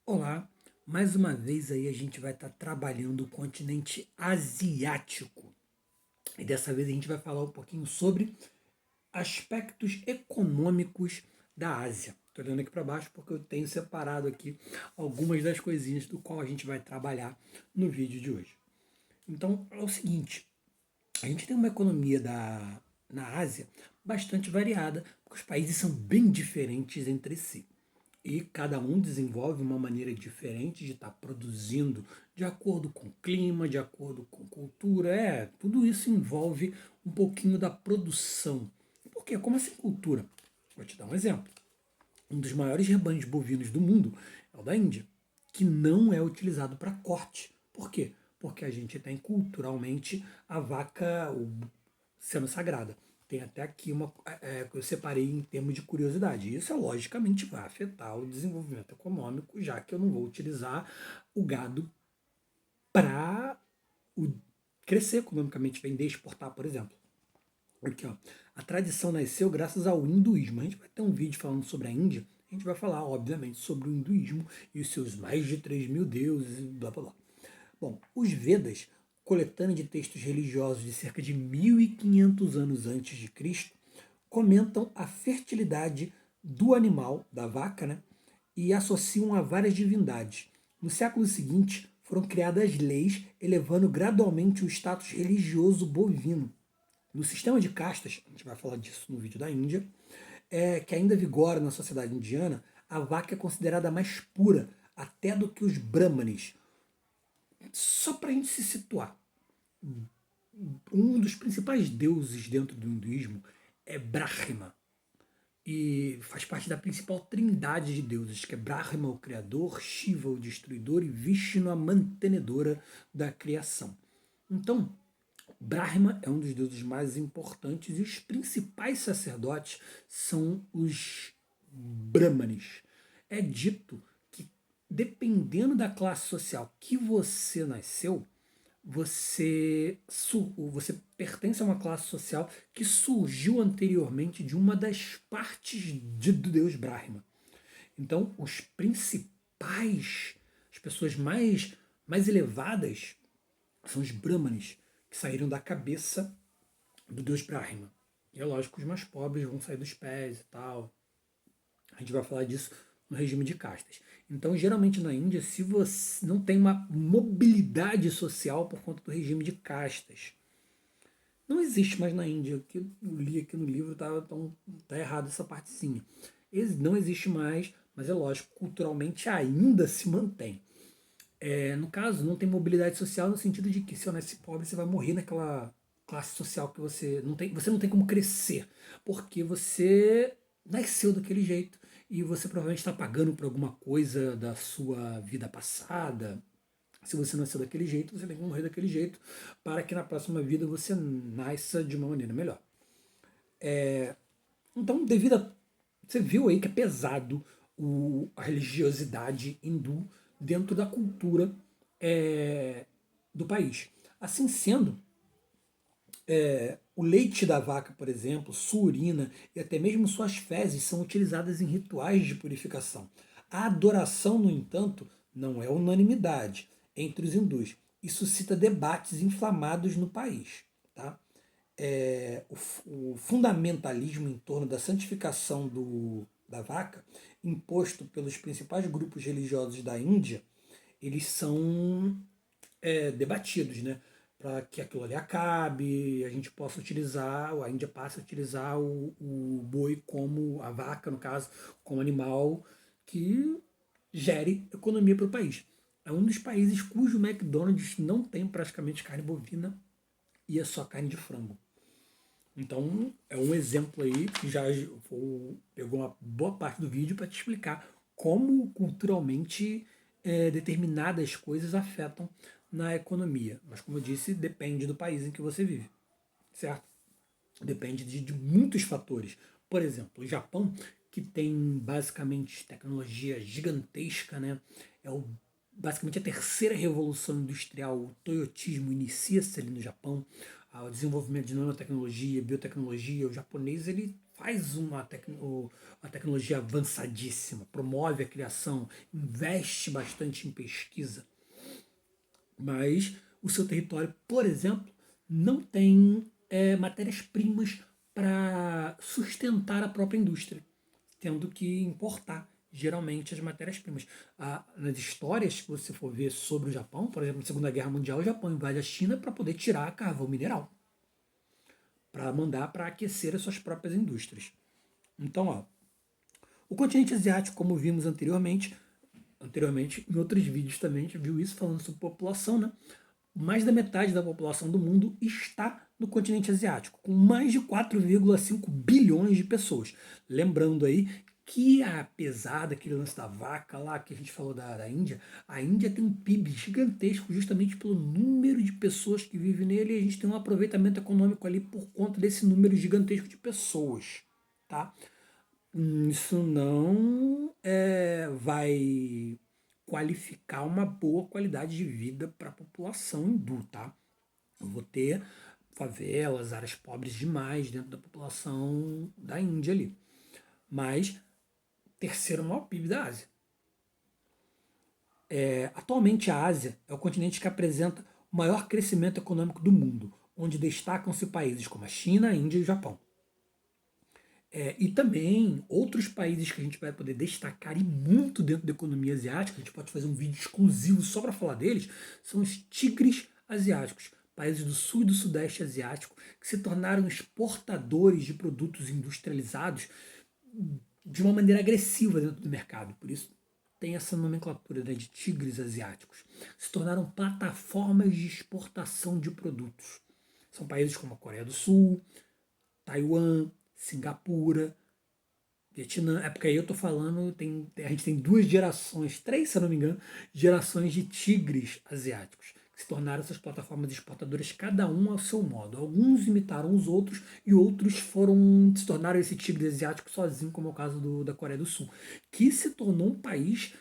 Olá, mais uma vez aí a gente vai estar trabalhando o continente asiático. E dessa vez a gente vai falar um pouquinho sobre aspectos econômicos da Ásia. Estou olhando aqui para baixo porque eu tenho separado aqui algumas das coisinhas do qual a gente vai trabalhar no vídeo de hoje. Então é o seguinte, a gente tem uma economia na Ásia bastante variada, porque os países são bem diferentes entre si. E cada um desenvolve uma maneira diferente de estar produzindo, de acordo com o clima, de acordo com cultura. Tudo isso envolve um pouquinho da produção. Por quê? Como assim cultura? Vou te dar um exemplo. Um dos maiores rebanhos bovinos do mundo é o da Índia, que não é utilizado para corte. Por quê? Porque a gente tem culturalmente a vaca sendo sagrada. Tem até aqui uma que eu separei em termos de curiosidade. Isso logicamente vai afetar o desenvolvimento econômico, já que eu não vou utilizar o gado para crescer economicamente, vender, exportar, por exemplo. Aqui, ó. A tradição nasceu graças ao hinduísmo. A gente vai ter um vídeo falando sobre a Índia. A gente vai falar, obviamente, sobre o hinduísmo e os seus mais de 3.000 deuses e blá blá blá. Bom, os Vedas, coletânea de textos religiosos de cerca de 1.500 anos antes de Cristo, comentam a fertilidade do animal, da vaca, né, e associam a várias divindades. No século seguinte, foram criadas leis elevando gradualmente o status religioso bovino. No sistema de castas, a gente vai falar disso no vídeo da Índia, que ainda vigora na sociedade indiana, a vaca é considerada mais pura até do que os brahmanes. Só para a gente se situar, um dos principais deuses dentro do hinduísmo é Brahma. E faz parte da principal trindade de deuses, que é Brahma, o criador, Shiva, o destruidor, e Vishnu, a mantenedora da criação. Então, Brahma é um dos deuses mais importantes e os principais sacerdotes são os Brahmanes. É dito que, dependendo da classe social que você nasceu, você pertence a uma classe social que surgiu anteriormente de uma das partes do deus Brahma. Então, os principais, as pessoas mais elevadas são os Brahmanes, que saíram da cabeça do deus Brahma. E é lógico que os mais pobres vão sair dos pés e tal. A gente vai falar disso no regime de castas. Então, geralmente na Índia, se você não tem uma mobilidade social por conta do regime de castas, não existe mais na Índia. O que eu li aqui no livro tá errado essa partezinha. Não existe mais, mas é lógico, culturalmente ainda se mantém. No caso, não tem mobilidade social no sentido de que se eu nascer pobre, você vai morrer naquela classe social que você não tem como crescer, porque você nasceu daquele jeito e você provavelmente está pagando por alguma coisa da sua vida passada. Se você nasceu daquele jeito, você tem que morrer daquele jeito para que na próxima vida você nasça de uma maneira melhor. Então, devido a. Você viu aí que é pesado a religiosidade hindu dentro da cultura do país. Assim sendo, o leite da vaca, por exemplo, sua urina e até mesmo suas fezes são utilizadas em rituais de purificação. A adoração, no entanto, não é unanimidade entre os hindus e suscita debates inflamados no país. Tá? O fundamentalismo em torno da santificação da vaca, imposto pelos principais grupos religiosos da Índia, eles são debatidos, né? Para que aquilo ali acabe, a gente possa utilizar, a Índia passe a utilizar o boi como, a vaca no caso, como animal que gere economia para o país. É um dos países cujo McDonald's não tem praticamente carne bovina e é só carne de frango. Então, é um exemplo aí que já pegou uma boa parte do vídeo para te explicar como culturalmente determinadas coisas afetam na economia. Mas, como eu disse, depende do país em que você vive, certo? Depende de muitos fatores. Por exemplo, o Japão, que tem basicamente tecnologia gigantesca, né? Basicamente a terceira revolução industrial, o toyotismo, inicia-se ali no Japão. O desenvolvimento de nanotecnologia, biotecnologia. O japonês ele faz uma tecnologia avançadíssima, promove a criação, investe bastante em pesquisa, mas o seu território, por exemplo, não tem matérias-primas para sustentar a própria indústria, tendo que importar geralmente as matérias-primas. Nas histórias que você for ver sobre o Japão, por exemplo, na Segunda Guerra Mundial, o Japão invade a China para poder tirar carvão mineral, para mandar para aquecer as suas próprias indústrias. Então, ó, o continente asiático, como vimos anteriormente em outros vídeos também a gente viu isso falando sobre população, né? Mais da metade da população do mundo está no continente asiático, com mais de 4,5 bilhões de pessoas. Lembrando aí que, apesar daquele lance da vaca lá que a gente falou da Índia, a Índia tem um PIB gigantesco justamente pelo número de pessoas que vivem nele, e a gente tem um aproveitamento econômico ali por conta desse número gigantesco de pessoas, tá? Isso não vai qualificar uma boa qualidade de vida para a população hindu, tá? Eu vou ter favelas, áreas pobres demais dentro da população da Índia ali. Mas, terceiro maior PIB da Ásia. Atualmente a Ásia é o continente que apresenta o maior crescimento econômico do mundo, onde destacam-se países como a China, a Índia e o Japão. E também outros países que a gente vai poder destacar e muito dentro da economia asiática, a gente pode fazer um vídeo exclusivo só para falar deles, são os tigres asiáticos, países do sul e do sudeste asiático, que se tornaram exportadores de produtos industrializados de uma maneira agressiva dentro do mercado. Por isso tem essa nomenclatura, né, de tigres asiáticos. Se tornaram plataformas de exportação de produtos. São países como a Coreia do Sul, Taiwan, Singapura, Vietnã. É porque aí eu tô falando, a gente tem duas gerações, três, se eu não me engano, gerações de tigres asiáticos, que se tornaram essas plataformas exportadoras, cada um ao seu modo. Alguns imitaram os outros e outros se tornaram esse tigre asiático sozinho, como é o caso da Coreia do Sul, que se tornou um país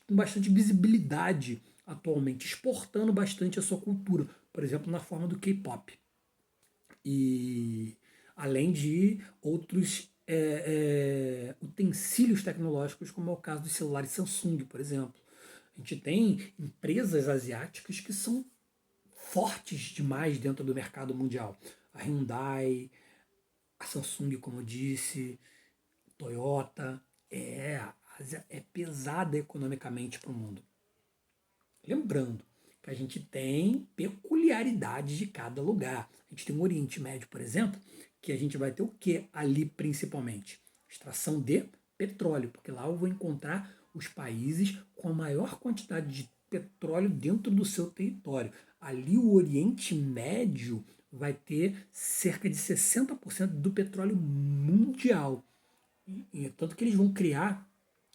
com bastante visibilidade atualmente, exportando bastante a sua cultura, por exemplo, na forma do K-pop. E além de outros utensílios tecnológicos, como é o caso dos celulares Samsung, por exemplo. A gente tem empresas asiáticas que são fortes demais dentro do mercado mundial. A Hyundai, a Samsung, como eu disse, Toyota. A Ásia é pesada economicamente para o mundo. Lembrando que a gente tem peculiaridades de cada lugar. A gente tem o Oriente Médio, por exemplo, que a gente vai ter o que ali principalmente? Extração de petróleo, porque lá eu vou encontrar os países com a maior quantidade de petróleo dentro do seu território. Ali o Oriente Médio vai ter cerca de 60% do petróleo mundial. Tanto que eles vão criar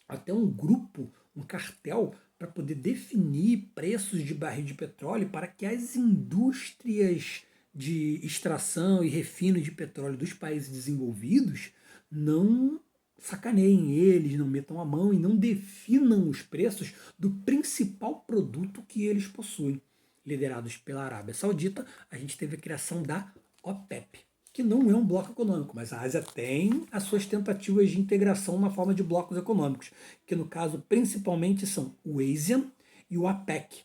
até um grupo, um cartel, para poder definir preços de barril de petróleo para que as indústrias de extração e refino de petróleo dos países desenvolvidos não sacaneiem eles, não metam a mão e não definam os preços do principal produto que eles possuem. Liderados pela Arábia Saudita, a gente teve a criação da OPEP, que não é um bloco econômico, mas a Ásia tem as suas tentativas de integração na forma de blocos econômicos, que no caso principalmente são o ASEAN e o APEC.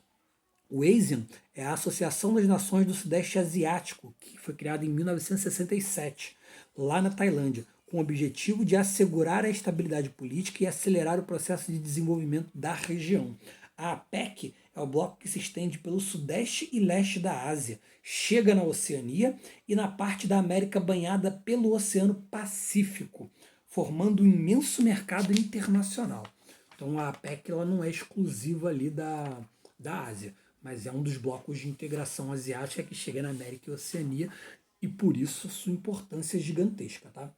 O ASEAN é a Associação das Nações do Sudeste Asiático, que foi criada em 1967, lá na Tailândia, com o objetivo de assegurar a estabilidade política e acelerar o processo de desenvolvimento da região. A APEC é o bloco que se estende pelo sudeste e leste da Ásia, chega na Oceania e na parte da América banhada pelo Oceano Pacífico, formando um imenso mercado internacional. Então a APEC ela não é exclusiva ali da Ásia, mas é um dos blocos de integração asiática que chega na América e Oceania, e por isso sua importância é gigantesca. Tá?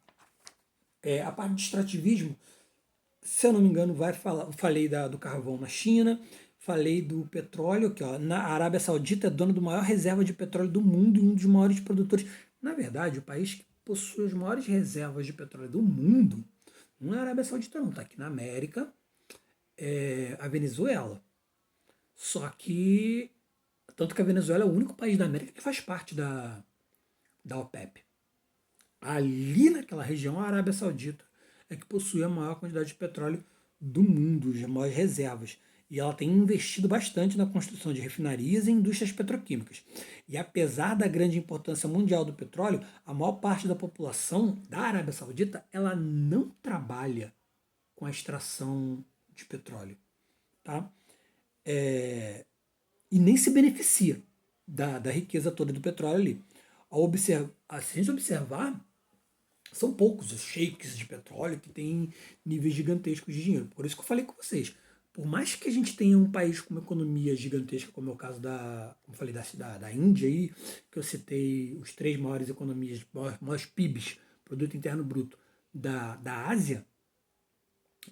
A parte de extrativismo, se eu não me engano, falei do carvão na China, falei do petróleo, que ó, na Arábia Saudita é dona do maior reserva de petróleo do mundo e um dos maiores produtores. Na verdade, o país que possui as maiores reservas de petróleo do mundo não é a Arábia Saudita, não, está aqui na América, a Venezuela. Só que, tanto que a Venezuela é o único país da América que faz parte da OPEP. Ali naquela região, a Arábia Saudita é que possui a maior quantidade de petróleo do mundo, as maiores reservas. E ela tem investido bastante na construção de refinarias e indústrias petroquímicas. E apesar da grande importância mundial do petróleo, a maior parte da população da Arábia Saudita ela não trabalha com a extração de petróleo, tá? E nem se beneficia da riqueza toda do petróleo ali. Se a gente observar, são poucos os sheiks de petróleo que têm níveis gigantescos de dinheiro. Por isso que eu falei com vocês. Por mais que a gente tenha um país com uma economia gigantesca, como é o caso como eu falei, da Índia aí, que eu citei os três maiores economias, maiores PIBs, Produto Interno Bruto, da Ásia,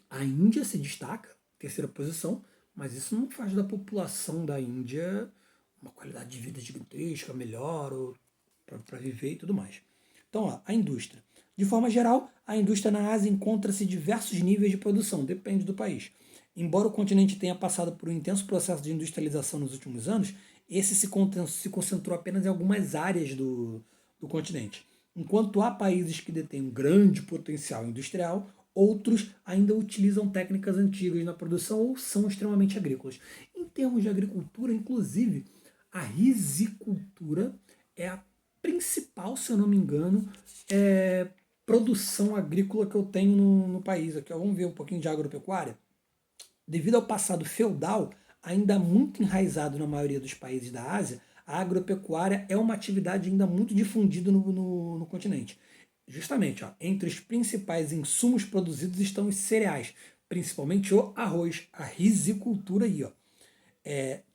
a Índia se destaca, terceira posição, mas isso não faz da população da Índia uma qualidade de vida gigantesca, melhor, para viver e tudo mais. Então, ó, a indústria. De forma geral, a indústria na Ásia encontra-se em diversos níveis de produção, depende do país. Embora o continente tenha passado por um intenso processo de industrialização nos últimos anos, esse se concentrou apenas em algumas áreas do continente. Enquanto há países que detêm um grande potencial industrial, outros ainda utilizam técnicas antigas na produção ou são extremamente agrícolas. Em termos de agricultura, inclusive, a risicultura é a principal, se eu não me engano, produção agrícola que eu tenho no país. Aqui, ó, vamos ver um pouquinho de agropecuária. Devido ao passado feudal, ainda muito enraizado na maioria dos países da Ásia, a agropecuária é uma atividade ainda muito difundida no continente. Justamente, ó, entre os principais insumos produzidos estão os cereais, principalmente o arroz, a risicultura aí, ó.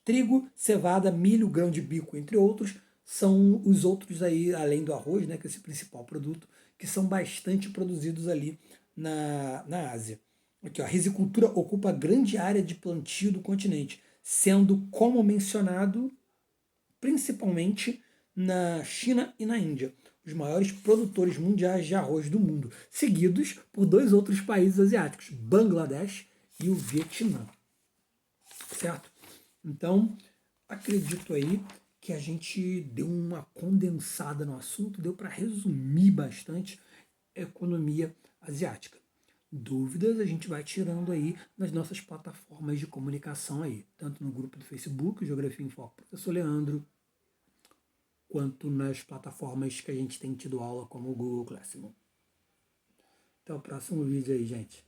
Trigo, cevada, milho, grão de bico, entre outros, são os outros aí, além do arroz, né, que é esse principal produto, que são bastante produzidos ali na Ásia. Aqui, ó, a risicultura ocupa grande área de plantio do continente, sendo, como mencionado, principalmente na China e na Índia, os maiores produtores mundiais de arroz do mundo, seguidos por dois outros países asiáticos, Bangladesh e o Vietnã. Certo? Então, acredito aí que a gente deu uma condensada no assunto, deu para resumir bastante a economia asiática. Dúvidas a gente vai tirando aí nas nossas plataformas de comunicação aí, tanto no grupo do Facebook, Geografia em Foco Professor Leandro, quanto nas plataformas que a gente tem tido aula como o Google Classroom. Até o próximo vídeo aí, gente.